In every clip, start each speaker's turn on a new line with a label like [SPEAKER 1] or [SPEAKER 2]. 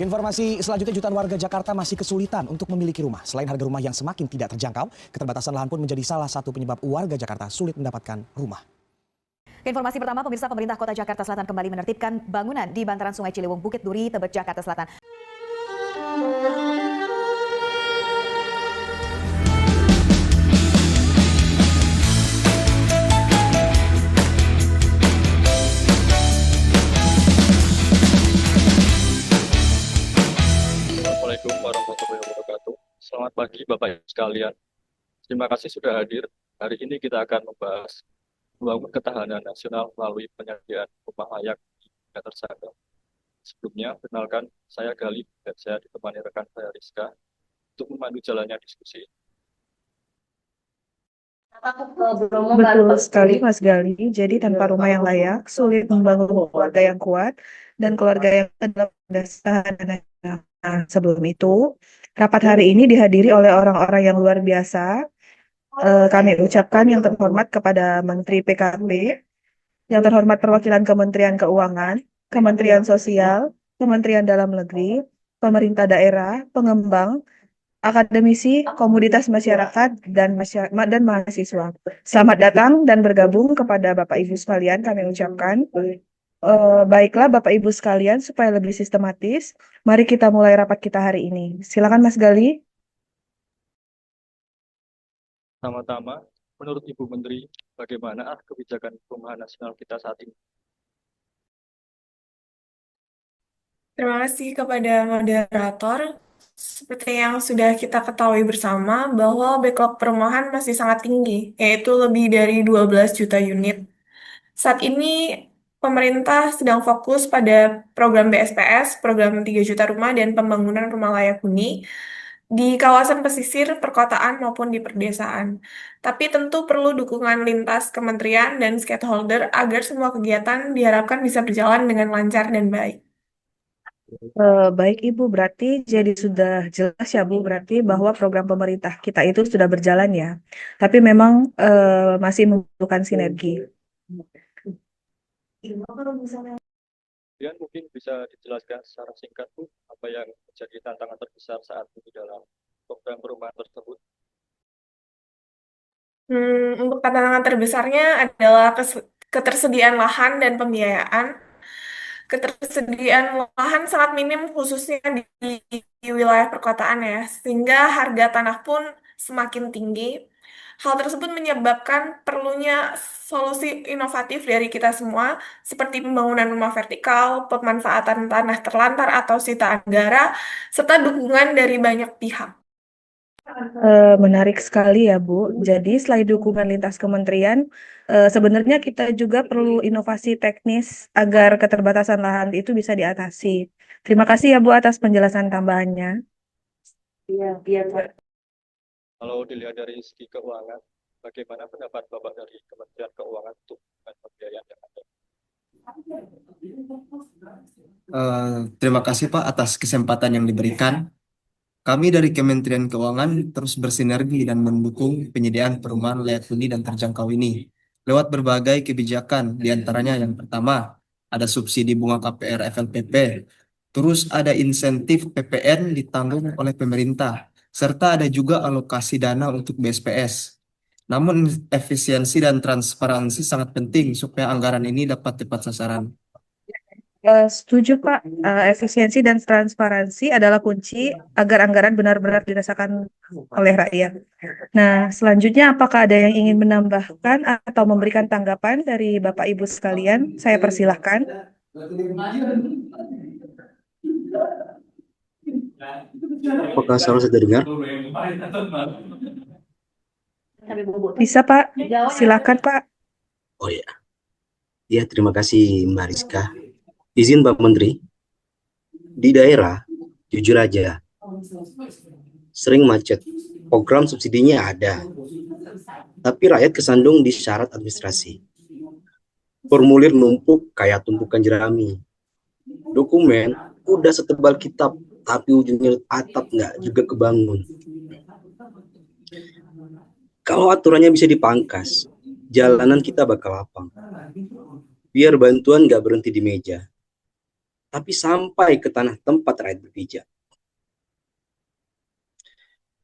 [SPEAKER 1] Informasi selanjutnya, jutaan warga Jakarta masih kesulitan untuk memiliki rumah. Selain harga rumah yang semakin tidak terjangkau, keterbatasan lahan pun menjadi salah satu penyebab warga Jakarta sulit mendapatkan rumah.
[SPEAKER 2] Informasi pertama, pemirsa, pemerintah Kota Jakarta Selatan kembali menertibkan bangunan di bantaran Sungai Ciliwung, Bukit Duri, Tebet, Jakarta Selatan.
[SPEAKER 3] Assalamualaikum warahmatullahi wabarakatuh. Selamat pagi Bapak Ibu sekalian. Terima kasih sudah hadir. Hari ini kita akan membahas membangun ketahanan nasional melalui penyediaan rumah layak di daerah tersangka. Sebelumnya, kenalkan saya Galih dan saya ditemani rekan saya Rizka untuk memandu jalannya diskusi.
[SPEAKER 4] Betul sekali Mas Gali. Jadi tanpa rumah yang layak, sulit membangun keluarga yang kuat dan keluarga yang adalah dasar. Nah, sebelum itu, rapat hari ini dihadiri oleh orang-orang yang luar biasa. Kami ucapkan yang terhormat kepada Menteri PKP, yang terhormat perwakilan Kementerian Keuangan, Kementerian Sosial, Kementerian Dalam Negeri, pemerintah daerah, pengembang, akademisi, komoditas masyarakat, dan mahasiswa. Selamat datang dan bergabung kepada Bapak Ibu sekalian, kami ucapkan. Baiklah Bapak Ibu sekalian, supaya lebih sistematis, mari kita mulai rapat kita hari ini. Silakan Mas Gali.
[SPEAKER 3] Pertama-tama, menurut Ibu Menteri, bagaimana kebijakan perumahan nasional kita saat ini?
[SPEAKER 5] Terima kasih kepada moderator. Seperti yang sudah kita ketahui bersama, bahwa backlog perumahan masih sangat tinggi, yaitu lebih dari 12 juta unit. Saat ini, pemerintah sedang fokus pada program BSPS, program 3 juta rumah, dan pembangunan rumah layak huni di kawasan pesisir, perkotaan, maupun di perdesaan. Tapi tentu perlu dukungan lintas kementerian dan stakeholder agar semua kegiatan diharapkan bisa berjalan dengan lancar dan baik.
[SPEAKER 4] Baik Ibu, berarti jadi sudah jelas ya Bu, berarti bahwa program pemerintah kita itu sudah berjalan ya. Tapi memang masih membutuhkan sinergi.
[SPEAKER 3] Kemudian mungkin bisa dijelaskan secara singkat Bu, apa yang menjadi tantangan terbesar saat ini dalam program perumahan tersebut?
[SPEAKER 5] Untuk tantangan terbesarnya adalah ketersediaan lahan dan pembiayaan. Ketersediaan lahan sangat minim khususnya di wilayah perkotaan ya, sehingga harga tanah pun semakin tinggi. Hal tersebut menyebabkan perlunya solusi inovatif dari kita semua, seperti pembangunan rumah vertikal, pemanfaatan tanah terlantar atau sita negara, serta dukungan dari banyak pihak.
[SPEAKER 4] Menarik sekali ya Bu. Jadi selain dukungan lintas kementerian, sebenarnya kita juga perlu inovasi teknis agar keterbatasan lahan itu bisa diatasi. Terima kasih ya Bu atas penjelasan tambahannya.
[SPEAKER 3] Kalau dilihat dari segi keuangan, bagaimana pendapat Bapak dari Kementerian Keuangan untuk pembiayaan yang ada?
[SPEAKER 6] Terima kasih Pak atas kesempatan yang diberikan. Kami dari Kementerian Keuangan terus bersinergi dan mendukung penyediaan perumahan layak huni dan terjangkau ini lewat berbagai kebijakan, diantaranya yang pertama ada subsidi bunga KPR FLPP, terus ada insentif PPN ditanggung oleh pemerintah, serta ada juga alokasi dana untuk BSPS. Namun efisiensi dan transparansi sangat penting supaya anggaran ini dapat tepat sasaran.
[SPEAKER 4] Setuju Pak, efisiensi dan transparansi adalah kunci agar anggaran benar-benar dirasakan oleh rakyat. Nah, selanjutnya apakah ada yang ingin menambahkan atau memberikan tanggapan dari Bapak Ibu sekalian? Saya persilahkan.
[SPEAKER 7] Apakah suara saya terdengar?
[SPEAKER 4] Bisa Pak, silakan Pak.
[SPEAKER 7] Oh ya, ya terima kasih Mbak Rizka. Izin Pak Menteri, di daerah jujur aja sering macet. Program subsidinya ada, tapi rakyat kesandung di syarat administrasi. Formulir numpuk kayak tumpukan jerami. Dokumen udah setebal kitab, tapi ujungnya atap nggak juga kebangun. Kalau aturannya bisa dipangkas, jalanan kita bakal lapang. Biar bantuan nggak berhenti di meja. tapi sampai ke tanah tempat rakyat berpijak.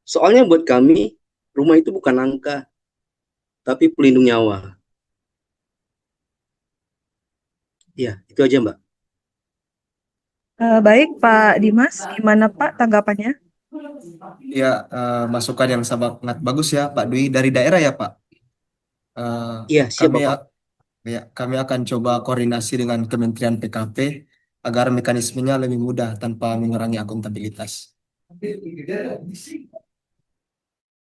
[SPEAKER 7] Soalnya buat kami, rumah itu bukan angka, tapi pelindung nyawa. Ya, itu aja Mbak.
[SPEAKER 4] Baik, Pak Dimas, gimana Pak tanggapannya?
[SPEAKER 6] Ya, masukan yang sangat bagus ya Pak Dwi dari daerah ya Pak. Eh,
[SPEAKER 7] Iya, siap
[SPEAKER 6] kami
[SPEAKER 7] Bapak.
[SPEAKER 6] ya, kami akan coba koordinasi dengan Kementerian PKP agar mekanismenya lebih mudah tanpa mengurangi akuntabilitas.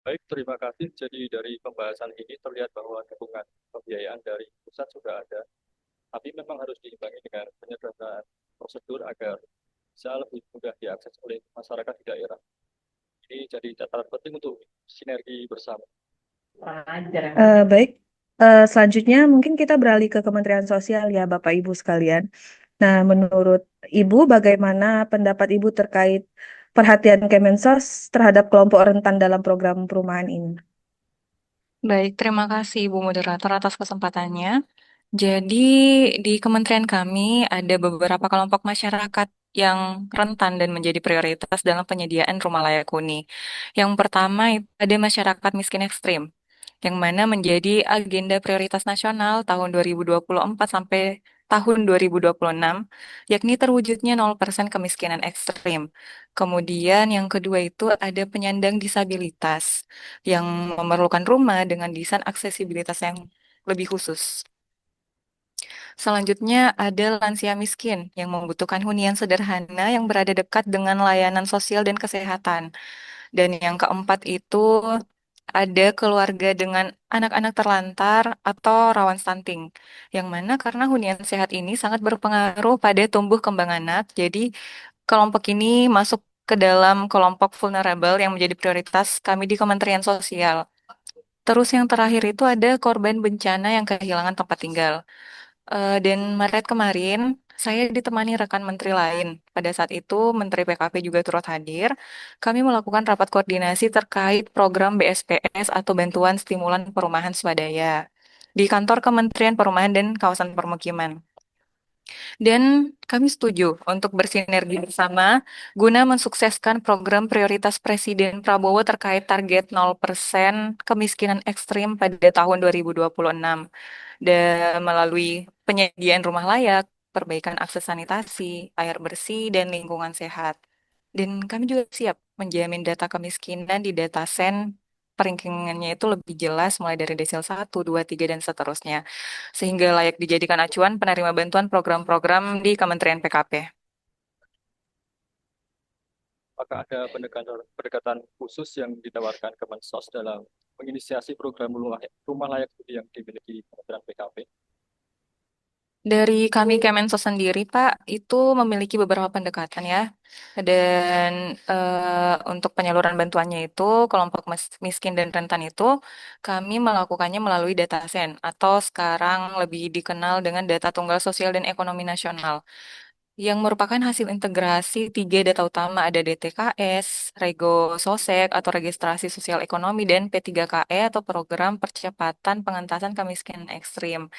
[SPEAKER 3] Baik, terima kasih. Jadi dari pembahasan ini terlihat bahwa dukungan pembiayaan dari pusat sudah ada, tapi memang harus diimbangi dengan penyederhanaan prosedur agar bisa lebih mudah diakses oleh masyarakat di daerah. Ini jadi catatan penting untuk sinergi bersama.
[SPEAKER 4] Baik, selanjutnya mungkin kita beralih ke Kementerian Sosial ya, Bapak Ibu sekalian. Nah, menurut Ibu, bagaimana pendapat Ibu terkait perhatian Kemensos terhadap kelompok rentan dalam program perumahan ini?
[SPEAKER 8] Baik, terima kasih Ibu Moderator atas kesempatannya. Jadi di kementerian kami ada beberapa kelompok masyarakat yang rentan dan menjadi prioritas dalam penyediaan rumah layak huni. Yang pertama itu ada masyarakat miskin ekstrim, yang mana menjadi agenda prioritas nasional tahun 2024 sampai tahun 2026, yakni terwujudnya 0% kemiskinan ekstrim. Kemudian yang kedua itu ada penyandang disabilitas yang memerlukan rumah dengan desain aksesibilitas yang lebih khusus. Selanjutnya ada lansia miskin yang membutuhkan hunian sederhana yang berada dekat dengan layanan sosial dan kesehatan. Dan yang keempat itu ada keluarga dengan anak-anak terlantar atau rawan stunting. Yang mana karena hunian sehat ini sangat berpengaruh pada tumbuh kembang anak. Jadi kelompok ini masuk ke dalam kelompok vulnerable yang menjadi prioritas kami di Kementerian Sosial. Terus yang terakhir itu ada korban bencana yang kehilangan tempat tinggal. Dan Maret kemarin, saya ditemani rekan menteri lain. Pada saat itu, Menteri PKP juga turut hadir. Kami melakukan rapat koordinasi terkait program BSPS atau Bantuan Stimulan Perumahan Swadaya di kantor Kementerian Perumahan dan Kawasan Permukiman. Dan kami setuju untuk bersinergi bersama guna mensukseskan program prioritas Presiden Prabowo terkait target 0% kemiskinan ekstrim pada tahun 2026 dan melalui penyediaan rumah layak, perbaikan akses sanitasi, air bersih, dan lingkungan sehat. Dan kami juga siap menjamin data kemiskinan di data sen peringkingannya itu lebih jelas mulai dari desil 1, 2, 3, dan seterusnya. Sehingga layak dijadikan acuan penerima bantuan program-program di Kementerian PKP.
[SPEAKER 3] Apakah ada pendekatan khusus yang ditawarkan Kemensos dalam menginisiasi program rumah layak huni yang dimiliki Kementerian PKP?
[SPEAKER 8] Dari kami Kemensos sendiri, Pak, itu memiliki beberapa pendekatan ya. Dan untuk penyaluran bantuannya itu, kelompok miskin dan rentan itu, kami melakukannya melalui data sen, atau sekarang lebih dikenal dengan data tunggal sosial dan ekonomi nasional, yang merupakan hasil integrasi tiga data utama ada DTKS, Rego Sosek atau Registrasi Sosial Ekonomi, dan P3KE atau Program Percepatan Pengentasan Kemiskinan Ekstrim.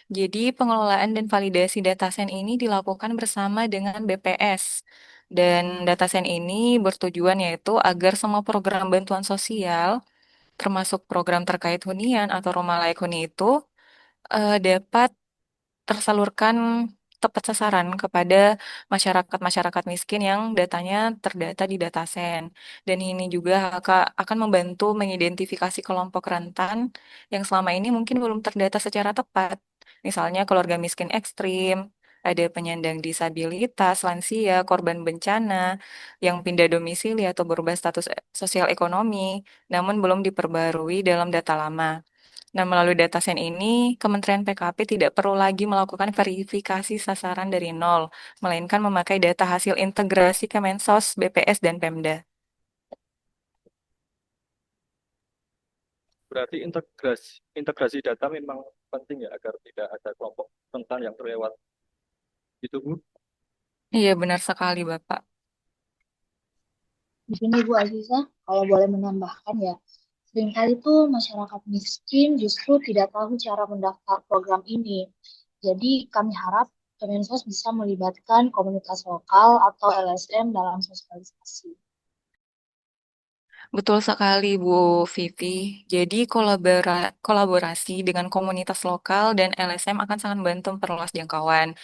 [SPEAKER 8] Jadi pengelolaan dan validasi dataset ini dilakukan bersama dengan BPS. Dan dataset ini bertujuan yaitu agar semua program bantuan sosial, termasuk program terkait hunian atau rumah layak huni itu, dapat tersalurkan tepat sasaran kepada masyarakat-masyarakat miskin yang datanya terdata di datasen. Dan ini juga akan membantu mengidentifikasi kelompok rentan yang selama ini mungkin belum terdata secara tepat. Misalnya keluarga miskin ekstrim, ada penyandang disabilitas, lansia, korban bencana, yang pindah domisili atau berubah status sosial ekonomi, namun belum diperbarui dalam data lama. Nah, melalui dataset ini, Kementerian PKP tidak perlu lagi melakukan verifikasi sasaran dari nol, melainkan memakai data hasil integrasi Kemensos, BPS, dan Pemda.
[SPEAKER 3] Berarti integrasi data memang penting ya agar tidak ada kelompok rentan yang terlewat. Itu Bu.
[SPEAKER 8] Iya, benar sekali, Bapak.
[SPEAKER 9] Di sini Bu Aziza, kalau boleh menambahkan ya, seringkali tuh masyarakat miskin justru tidak tahu cara mendaftar program ini. Jadi kami harap Kemensos bisa melibatkan komunitas lokal atau LSM dalam sosialisasi.
[SPEAKER 8] Betul sekali, Bu Vivi. Jadi kolaborasi dengan komunitas lokal dan LSM akan sangat membantu memperluas jangkauan.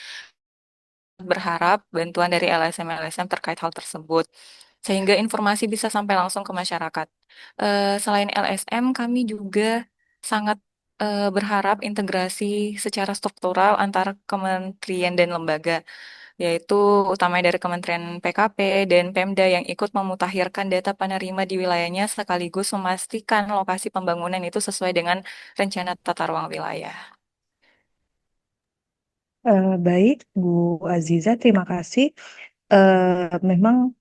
[SPEAKER 8] Berharap bantuan dari LSM-LSM terkait hal tersebut, sehingga informasi bisa sampai langsung ke masyarakat. Selain LSM, kami juga sangat berharap integrasi secara struktural antara kementerian dan lembaga, yaitu utamanya dari Kementerian PKP dan Pemda yang ikut memutakhirkan data penerima di wilayahnya sekaligus memastikan lokasi pembangunan itu sesuai dengan rencana tata ruang wilayah.
[SPEAKER 4] Baik, Bu Aziza, terima kasih. Memang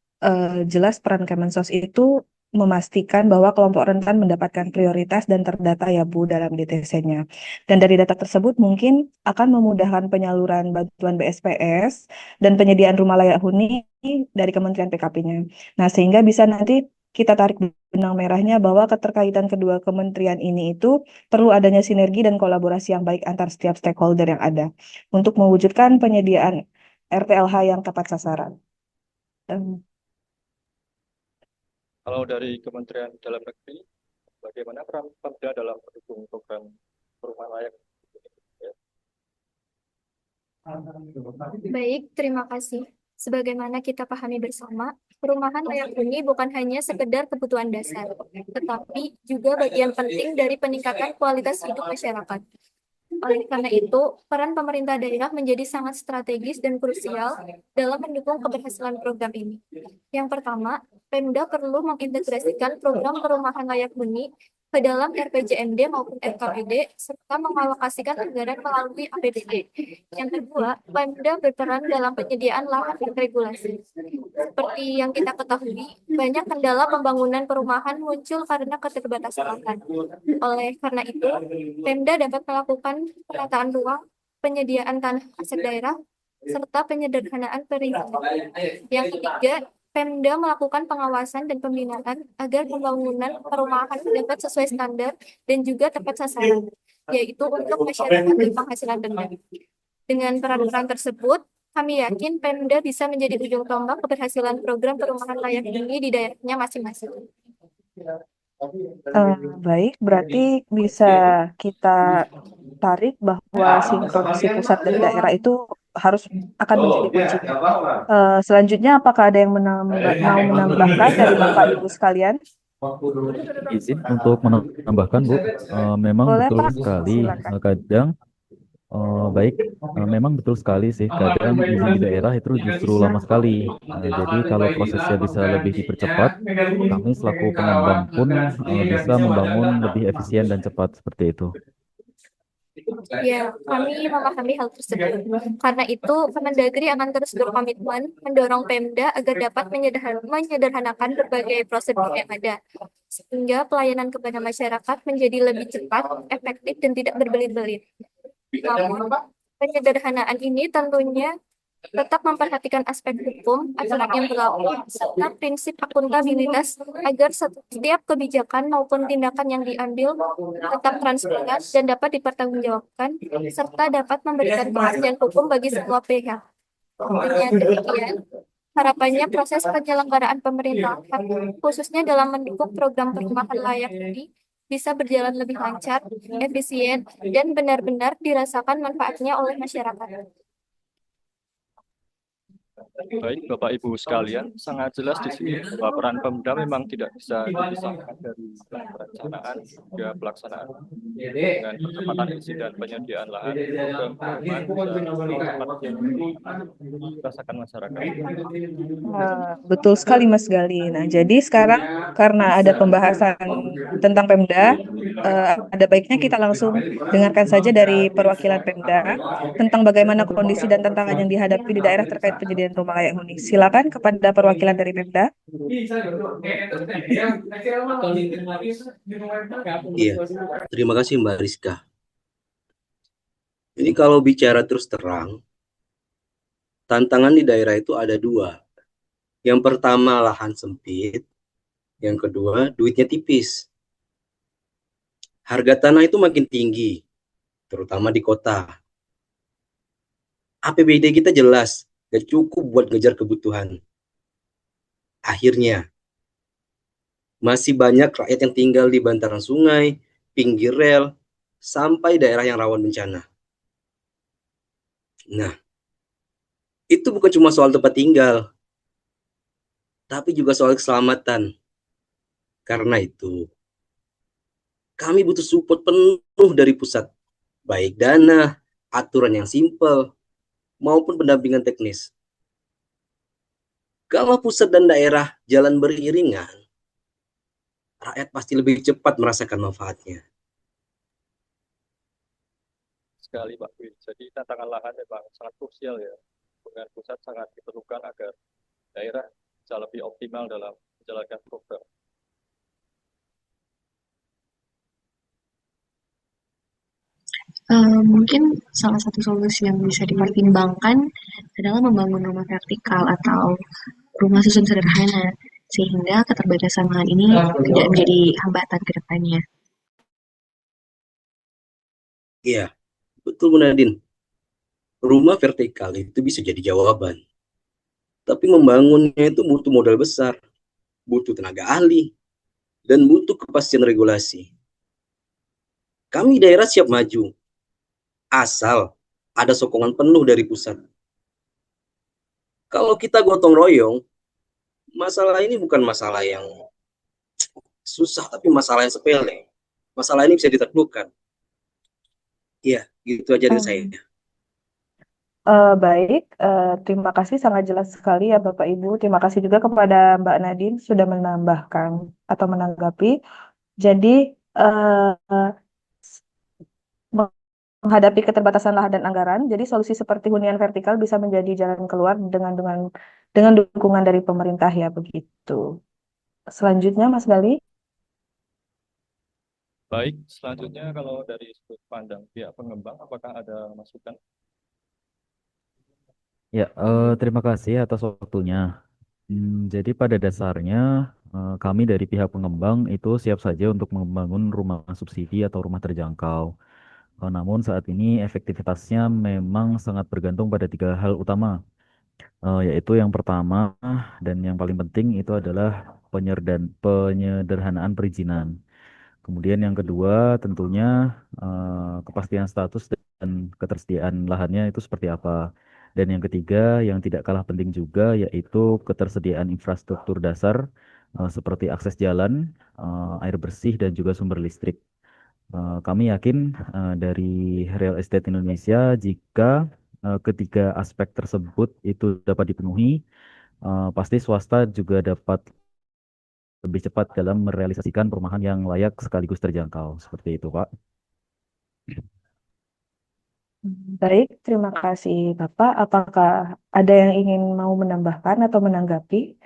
[SPEAKER 4] jelas peran Kemensos itu memastikan bahwa kelompok rentan mendapatkan prioritas dan terdata ya Bu dalam DTC-nya. Dan dari data tersebut mungkin akan memudahkan penyaluran bantuan BSPS dan penyediaan rumah layak huni dari Kementerian PKP-nya. Nah, sehingga bisa nanti kita tarik benang merahnya bahwa keterkaitan kedua kementerian ini itu perlu adanya sinergi dan kolaborasi yang baik antar setiap stakeholder yang ada untuk mewujudkan penyediaan RPLH yang tepat sasaran. Em,
[SPEAKER 3] Kalau dari Kementerian Dalam Negeri, bagaimana peran Pemda dalam mendukung program perumahan layak?
[SPEAKER 10] Baik, terima kasih. Sebagaimana kita pahami bersama, perumahan layak huni bukan hanya sekedar kebutuhan dasar, tetapi juga bagian penting dari peningkatan kualitas hidup masyarakat. Oleh karena itu, peran pemerintah daerah menjadi sangat strategis dan krusial dalam mendukung keberhasilan program ini. Yang pertama, Pemda perlu mengintegrasikan program perumahan layak huni ke dalam RPJMD maupun RKPD, serta mengalokasikan anggaran melalui APBD. Yang kedua, Pemda berperan dalam penyediaan lahan dan regulasi. Seperti yang kita ketahui, banyak kendala pembangunan perumahan muncul karena keterbatasan lahan. Oleh karena itu, Pemda dapat melakukan penataan ruang, penyediaan tanah aset daerah, serta penyederhanaan perizinan. Yang ketiga, Pemda melakukan pengawasan dan pembinaan agar pembangunan perumahan dapat sesuai standar dan juga tepat sasaran, yaitu untuk masyarakat berpenghasilan rendah. Dengan peran-peran tersebut, kami yakin Pemda bisa menjadi ujung tombak keberhasilan program perumahan layak huni di daerahnya masing-masing.
[SPEAKER 4] Baik, berarti bisa kita tarik bahwa sinkronisasi pusat dan daerah itu harus akan menjadi kuncinya. Selanjutnya, apakah ada yang mau menambahkan dari Bapak Ibu sekalian?
[SPEAKER 11] Izin untuk menambahkan, Bu. Memang
[SPEAKER 4] Boleh,
[SPEAKER 11] betul
[SPEAKER 4] Pak.
[SPEAKER 11] sekali,
[SPEAKER 4] Silakan.
[SPEAKER 11] kadang baik, memang betul sekali sih, kadang izin di daerah itu justru lama sekali. Jadi kalau prosesnya bisa lebih dipercepat, kami selaku pengembang pun bisa membangun lebih efisien dan cepat seperti itu.
[SPEAKER 10] Ya, kami memahami hal tersebut. Karena itu, Kemendagri akan terus berkomitmen mendorong Pemda agar dapat menyederhanakan berbagai prosedur yang ada, sehingga pelayanan kepada masyarakat menjadi lebih cepat, efektif, dan tidak berbelit-belit. Namun, penyederhanaan ini tentunya tetap memperhatikan aspek hukum, aturan yang berlaku, serta prinsip akuntabilitas agar setiap kebijakan maupun tindakan yang diambil tetap transparan dan dapat dipertanggungjawabkan, serta dapat memberikan kepastian hukum bagi semua pihak. Dengan demikian, harapannya proses penyelenggaraan pemerintahan, khususnya dalam mendukung program perumahan layak ini, bisa berjalan lebih lancar, efisien, dan benar-benar dirasakan manfaatnya oleh masyarakat.
[SPEAKER 3] Baik, Bapak Ibu sekalian, sangat jelas di sini bahwa peran Pemda memang tidak bisa dipisahkan dari perencanaan hingga pelaksanaan dengan percepatan izin dan penyediaan lahan program perumahan bisa dirasakan masyarakat.
[SPEAKER 4] Betul sekali Mas Gali. Nah, jadi sekarang karena ada pembahasan tentang Pemda, ada baiknya kita langsung dengarkan saja dari perwakilan Pemda tentang bagaimana kondisi dan tantangan yang dihadapi di daerah terkait penyediaan rumah layak huni. Silakan kepada perwakilan dari Pemda.
[SPEAKER 7] Iya, terima kasih Mbak Rizka. Jadi kalau bicara terus terang, tantangan di daerah itu ada dua. Yang pertama lahan sempit, yang kedua duitnya tipis. Harga tanah itu makin tinggi, terutama di kota. APBD kita jelas, gak cukup buat ngejar kebutuhan. Akhirnya, masih banyak rakyat yang tinggal di bantaran sungai, pinggir rel, sampai daerah yang rawan bencana. Nah, itu bukan cuma soal tempat tinggal, tapi juga soal keselamatan. Karena itu, kami butuh support penuh dari pusat, baik dana, aturan yang simpel, maupun pendampingan teknis. Kalau pusat dan daerah jalan beriringan, rakyat pasti lebih cepat merasakan manfaatnya.
[SPEAKER 3] Sekali Pak Dwi. Jadi tantangan lahan memang sangat krusial ya. Dengan pusat sangat diperlukan agar daerah bisa lebih optimal dalam menjalankan program.
[SPEAKER 12] Mungkin salah satu solusi yang bisa dipertimbangkan adalah membangun rumah vertikal atau rumah susun sederhana, sehingga keterbatasan lahan ini tidak menjadi hambatan ke depannya.
[SPEAKER 7] Iya, betul Bu Nadine. Rumah vertikal itu bisa jadi jawaban. Tapi membangunnya itu butuh modal besar, butuh tenaga ahli, dan butuh kepastian regulasi. Kami daerah siap maju, asal ada sokongan penuh dari pusat. Kalau kita gotong royong, masalah ini bukan masalah yang susah, tapi masalah yang sepele. Masalah ini bisa ditaklukkan. Iya, gitu aja dari saya.
[SPEAKER 4] Baik, terima kasih sangat jelas sekali ya Bapak Ibu. Terima kasih juga kepada Mbak Nadine sudah menambahkan atau menanggapi. Jadi eh, menghadapi keterbatasan lahan dan anggaran, jadi solusi seperti hunian vertikal bisa menjadi jalan keluar dengan dukungan dari pemerintah ya begitu. Selanjutnya Mas Gali.
[SPEAKER 3] Baik, selanjutnya kalau dari sudut pandang pihak pengembang, apakah ada masukan?
[SPEAKER 11] Ya, terima kasih atas waktunya. Jadi pada dasarnya kami dari pihak pengembang itu siap saja untuk membangun rumah subsidi atau rumah terjangkau. Namun saat ini efektivitasnya memang sangat bergantung pada tiga hal utama, yaitu yang pertama dan yang paling penting itu adalah penyederhanaan perizinan. Kemudian yang kedua tentunya kepastian status dan ketersediaan lahannya itu seperti apa. Dan yang ketiga yang tidak kalah penting juga yaitu ketersediaan infrastruktur dasar seperti akses jalan, air bersih dan juga sumber listrik. Kami yakin dari real estate Indonesia jika ketiga aspek tersebut itu dapat dipenuhi, pasti swasta juga dapat lebih cepat dalam merealisasikan perumahan yang layak sekaligus terjangkau. Seperti itu, Pak.
[SPEAKER 4] Baik, terima kasih Bapak. Apakah ada yang ingin mau menambahkan atau menanggapi?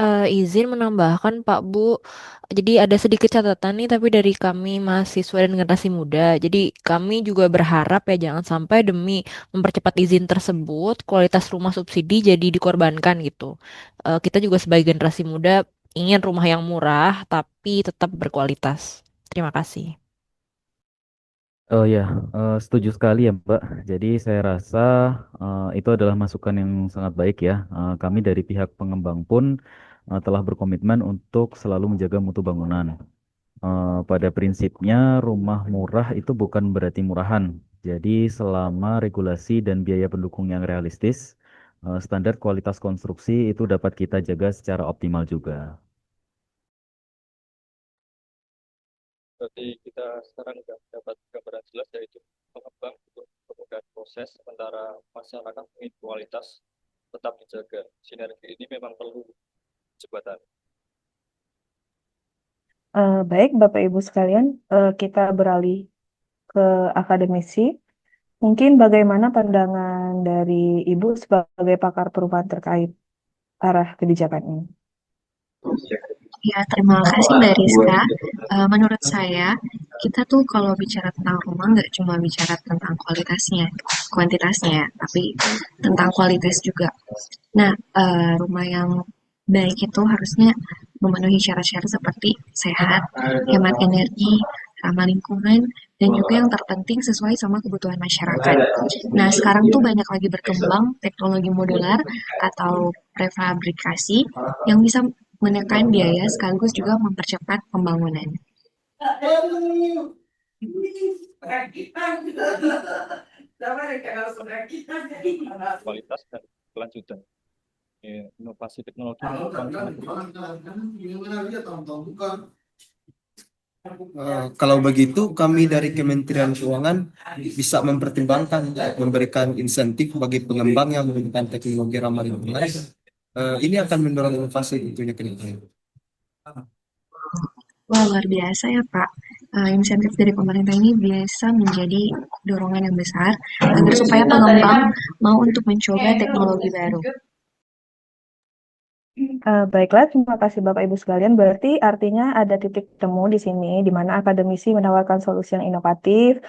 [SPEAKER 13] Izin menambahkan Pak Bu, jadi ada sedikit catatan nih tapi dari kami mahasiswa dan generasi muda. Jadi kami juga berharap ya jangan sampai demi mempercepat izin tersebut kualitas rumah subsidi jadi dikorbankan gitu. Kita juga sebagai generasi muda ingin rumah yang murah tapi tetap berkualitas. Terima kasih.
[SPEAKER 11] Oh ya, setuju sekali ya Mbak. Jadi saya rasa itu adalah masukan yang sangat baik ya. Kami dari pihak pengembang pun telah berkomitmen untuk selalu menjaga mutu bangunan. Pada prinsipnya rumah murah itu bukan berarti murahan. Jadi selama regulasi dan biaya pendukung yang realistis, standar kualitas konstruksi itu dapat kita jaga secara optimal juga.
[SPEAKER 3] Berarti kita sekarang sudah dapat gambaran jelas yaitu pengembang untuk kemudahan proses sementara masyarakat ingin kualitas tetap dijaga. Sinergi ini memang perlu jembatan.
[SPEAKER 4] Baik, Bapak Ibu sekalian, kita beralih ke akademisi. Mungkin bagaimana pandangan dari Ibu sebagai pakar perubahan terkait arah kebijakan ini?
[SPEAKER 12] Ya, terima kasih Mbak Rizka. Menurut saya, kita tuh kalau bicara tentang rumah nggak cuma bicara tentang kualitasnya, kuantitasnya, tapi tentang kualitas juga. Nah, rumah yang baik itu harusnya memenuhi syarat-syarat seperti sehat, hemat energi, ramah lingkungan, dan juga yang terpenting sesuai sama kebutuhan masyarakat. Nah, sekarang tuh banyak lagi berkembang teknologi modular atau prefabrikasi yang bisa menekan biaya sekaligus juga mempercepat pembangunan.
[SPEAKER 3] Kualitas dan kelanjutan. Inovasi teknologi memang sangat
[SPEAKER 6] Kalau begitu, kami dari Kementerian Keuangan bisa mempertimbangkan memberikan insentif bagi pengembang yang menggunakan teknologi ramah lingkungan. Ini akan mendorong inovasi tentunya ke depan.
[SPEAKER 12] Wah, luar biasa ya Pak. Insentif dari pemerintah ini bisa menjadi dorongan yang besar agar supaya pengembang mau untuk mencoba teknologi baru.
[SPEAKER 4] Baiklah, terima kasih Bapak Ibu sekalian. Berarti artinya ada titik temu di sini, di mana akademisi menawarkan solusi yang inovatif,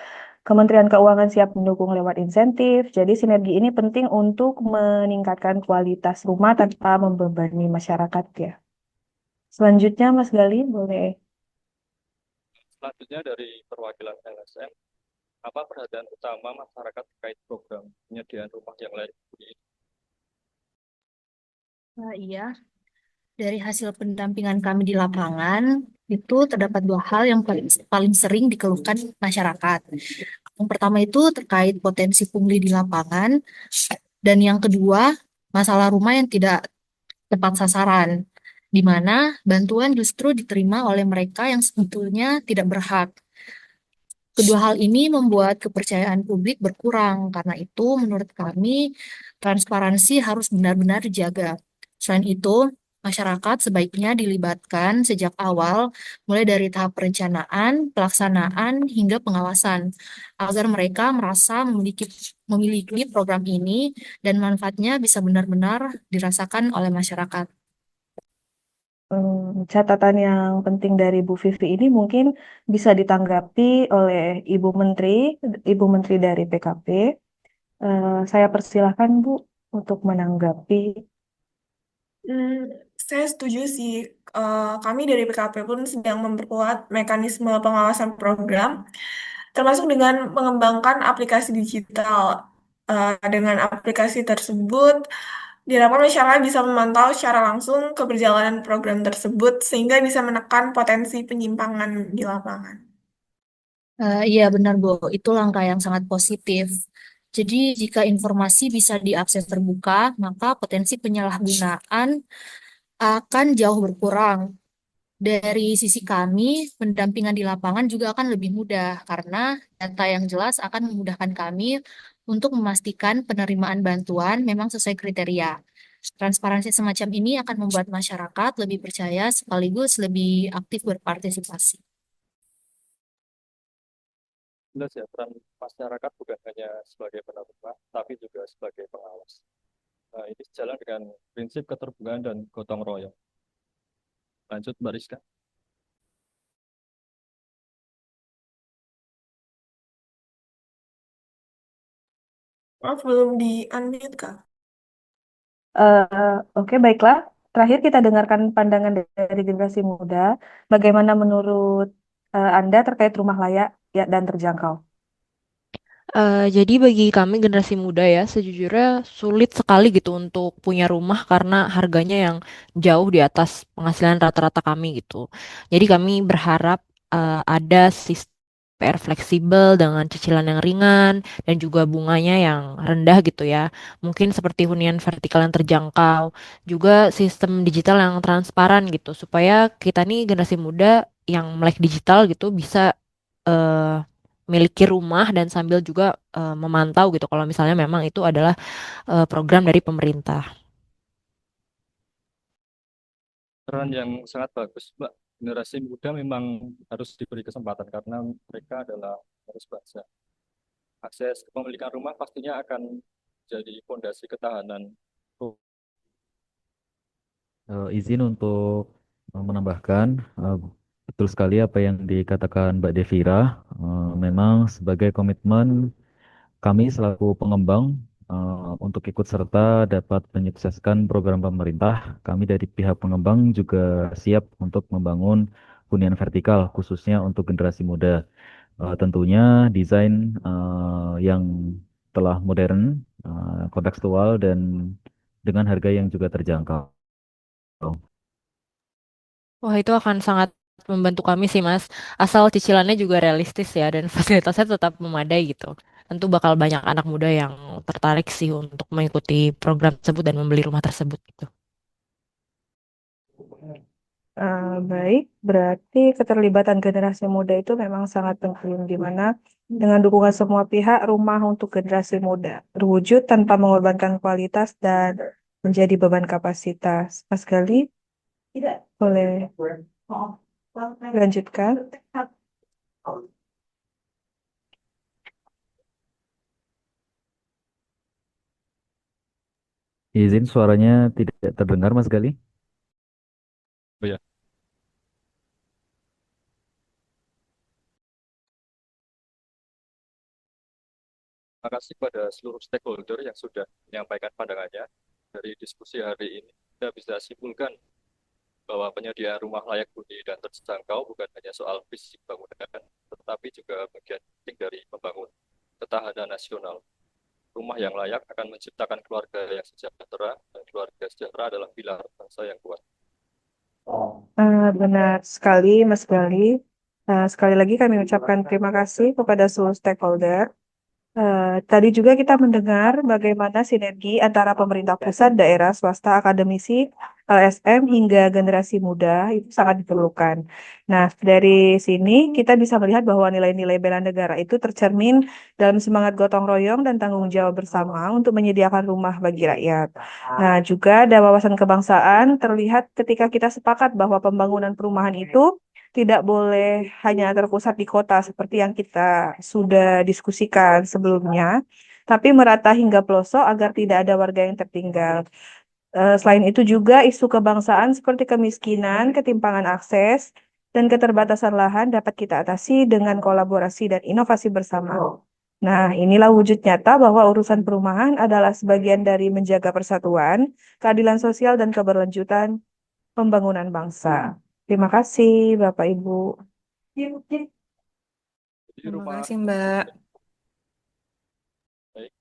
[SPEAKER 4] Kementerian Keuangan siap mendukung lewat insentif. Jadi sinergi ini penting untuk meningkatkan kualitas rumah tanpa membebani masyarakat ya. Selanjutnya Mas Gali, boleh.
[SPEAKER 3] Selanjutnya dari perwakilan LSM, apa perhatian utama masyarakat terkait program penyediaan rumah yang layak huni ini?
[SPEAKER 14] Iya, dari hasil pendampingan kami di lapangan, itu terdapat dua hal yang paling sering dikeluhkan masyarakat. Yang pertama itu terkait potensi pungli di lapangan, dan yang kedua, masalah rumah yang tidak tepat sasaran, di mana bantuan justru diterima oleh mereka yang sebetulnya tidak berhak. Kedua hal ini membuat kepercayaan publik berkurang. Karena itu, menurut kami, transparansi harus benar-benar dijaga. Selain itu, masyarakat sebaiknya dilibatkan sejak awal, mulai dari tahap perencanaan, pelaksanaan, hingga pengawasan, agar mereka merasa memiliki program ini dan manfaatnya bisa benar-benar dirasakan oleh masyarakat.
[SPEAKER 4] Catatan yang penting dari Bu Vivi ini mungkin bisa ditanggapi oleh Ibu Menteri dari PKP. Saya persilahkan Bu untuk menanggapi.
[SPEAKER 5] Saya setuju sih. Kami dari PKP pun sedang memperkuat mekanisme pengawasan program, termasuk dengan mengembangkan aplikasi digital. Dengan aplikasi tersebut, diharapkan masyarakat bisa memantau secara langsung keberjalanan program tersebut, sehingga bisa menekan potensi penyimpangan di lapangan.
[SPEAKER 14] Iya benar Bu, itu langkah yang sangat positif. Jadi jika informasi bisa diakses terbuka, maka potensi penyalahgunaan akan jauh berkurang. Dari sisi kami, pendampingan di lapangan juga akan lebih mudah karena data yang jelas akan memudahkan kami untuk memastikan penerimaan bantuan memang sesuai kriteria. Transparansi semacam ini akan membuat masyarakat lebih percaya sekaligus lebih aktif berpartisipasi.
[SPEAKER 3] Jelas ya, peran masyarakat bukan hanya sebagai penerima, tapi juga sebagai pengawas. Nah, ini sejalan dengan prinsip keterbukaan dan gotong royong. Lanjut, Mbak Rizka.
[SPEAKER 5] Maaf, belum di-unmute, Kak.
[SPEAKER 4] Oke, baiklah. Terakhir kita dengarkan pandangan dari generasi muda. Bagaimana menurut Anda terkait rumah layak ya, dan terjangkau?
[SPEAKER 13] Jadi bagi kami generasi muda ya, sejujurnya sulit sekali gitu untuk punya rumah karena harganya yang jauh di atas penghasilan rata-rata kami gitu. Jadi kami berharap ada sistem PR fleksibel dengan cicilan yang ringan dan juga bunganya yang rendah gitu ya. Mungkin seperti hunian vertikal yang terjangkau, juga sistem digital yang transparan gitu supaya kita nih generasi muda yang melek digital gitu bisa eh, miliki rumah dan sambil juga memantau gitu kalau misalnya memang itu adalah program dari pemerintah.
[SPEAKER 3] Peran yang sangat bagus, Mbak. Generasi muda memang harus diberi kesempatan karena mereka adalah harus bangsa. Akses kepemilikan rumah pastinya akan jadi fondasi ketahanan.
[SPEAKER 11] Izin untuk menambahkan, betul sekali apa yang dikatakan Mbak Devira. Memang sebagai komitmen kami selaku pengembang untuk ikut serta dapat menyukseskan program pemerintah, kami dari pihak pengembang juga siap untuk membangun hunian vertikal khususnya untuk generasi muda. Tentunya desain yang telah modern, kontekstual, dan dengan harga yang juga terjangkau.
[SPEAKER 13] Wah, itu akan sangat membantu kami sih, Mas. Asal cicilannya juga realistis ya dan fasilitasnya tetap memadai gitu. Tentu bakal banyak anak muda yang tertarik sih untuk mengikuti program tersebut dan membeli rumah tersebut gitu.
[SPEAKER 4] Baik, berarti keterlibatan generasi muda itu memang sangat penting, di mana dengan dukungan semua pihak, rumah untuk generasi muda terwujud tanpa mengorbankan kualitas dan menjadi beban kapasitas. Mas Gali, boleh lanjutkan?
[SPEAKER 11] Izin suaranya tidak terdengar, Mas Gali.
[SPEAKER 3] Oh ya, terima kasih pada seluruh stakeholder yang sudah menyampaikan pandangannya. Dari diskusi hari ini, kita bisa simpulkan bahwa penyediaan rumah layak huni dan terjangkau bukan hanya soal fisik bangunan, tetapi juga bagian penting dari membangun ketahanan nasional. Rumah yang layak akan menciptakan keluarga yang sejahtera, dan keluarga sejahtera adalah pilar bangsa yang kuat.
[SPEAKER 4] Benar sekali, Mas Gali. Sekali lagi kami ucapkan terima kasih kepada seluruh stakeholder. Tadi juga kita mendengar bagaimana sinergi antara pemerintah pusat, daerah, swasta, akademisi, LSM, hingga generasi muda itu sangat diperlukan. Nah, dari sini kita bisa melihat bahwa nilai-nilai bela negara itu tercermin dalam semangat gotong royong dan tanggung jawab bersama untuk menyediakan rumah bagi rakyat. Nah, juga ada wawasan kebangsaan terlihat ketika kita sepakat bahwa pembangunan perumahan itu tidak boleh hanya terpusat di kota seperti yang kita sudah diskusikan sebelumnya, tapi merata hingga pelosok agar tidak ada warga yang tertinggal. Selain itu juga isu kebangsaan seperti kemiskinan, ketimpangan akses, dan keterbatasan lahan dapat kita atasi dengan kolaborasi dan inovasi bersama. Nah, inilah wujud nyata bahwa urusan perumahan adalah sebagian dari menjaga persatuan, keadilan sosial, dan keberlanjutan pembangunan bangsa. Terima kasih, Bapak Ibu.
[SPEAKER 3] Jadi
[SPEAKER 8] Terima
[SPEAKER 3] rumah
[SPEAKER 8] kasih, Mbak.
[SPEAKER 3] baik,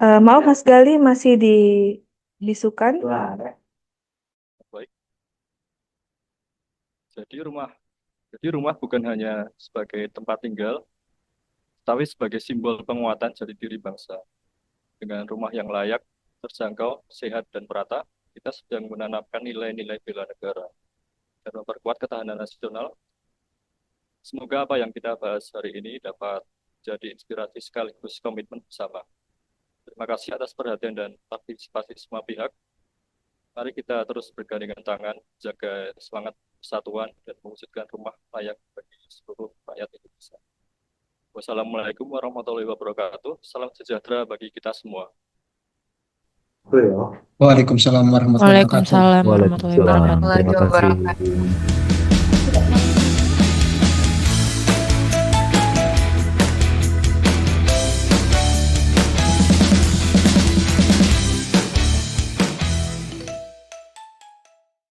[SPEAKER 4] Maaf, Mas Gali masih dibisukan.
[SPEAKER 3] baik. Jadi rumah bukan hanya sebagai tempat tinggal, tapi sebagai simbol penguatan jati diri bangsa. Dengan rumah yang layak, terjangkau, sehat, dan merata, kita sedang menanamkan nilai-nilai bela negara dan memperkuat ketahanan nasional. Semoga apa yang kita bahas hari ini dapat jadi inspirasi sekaligus komitmen bersama. Terima kasih atas perhatian dan partisipasi semua pihak. Mari kita terus bergandengan tangan, jaga semangat persatuan, dan mewujudkan rumah layak bagi seluruh rakyat Indonesia. Wassalamualaikum warahmatullahi wabarakatuh. Salam sejahtera bagi kita semua.
[SPEAKER 6] Waalaikumsalam warahmatullahi wabarakatuh.
[SPEAKER 13] Waalaikumsalam warahmatullahi
[SPEAKER 11] Waalaikumsalam.
[SPEAKER 13] wabarakatuh.
[SPEAKER 11] Terima kasih.
[SPEAKER 8] Wabarakatuh.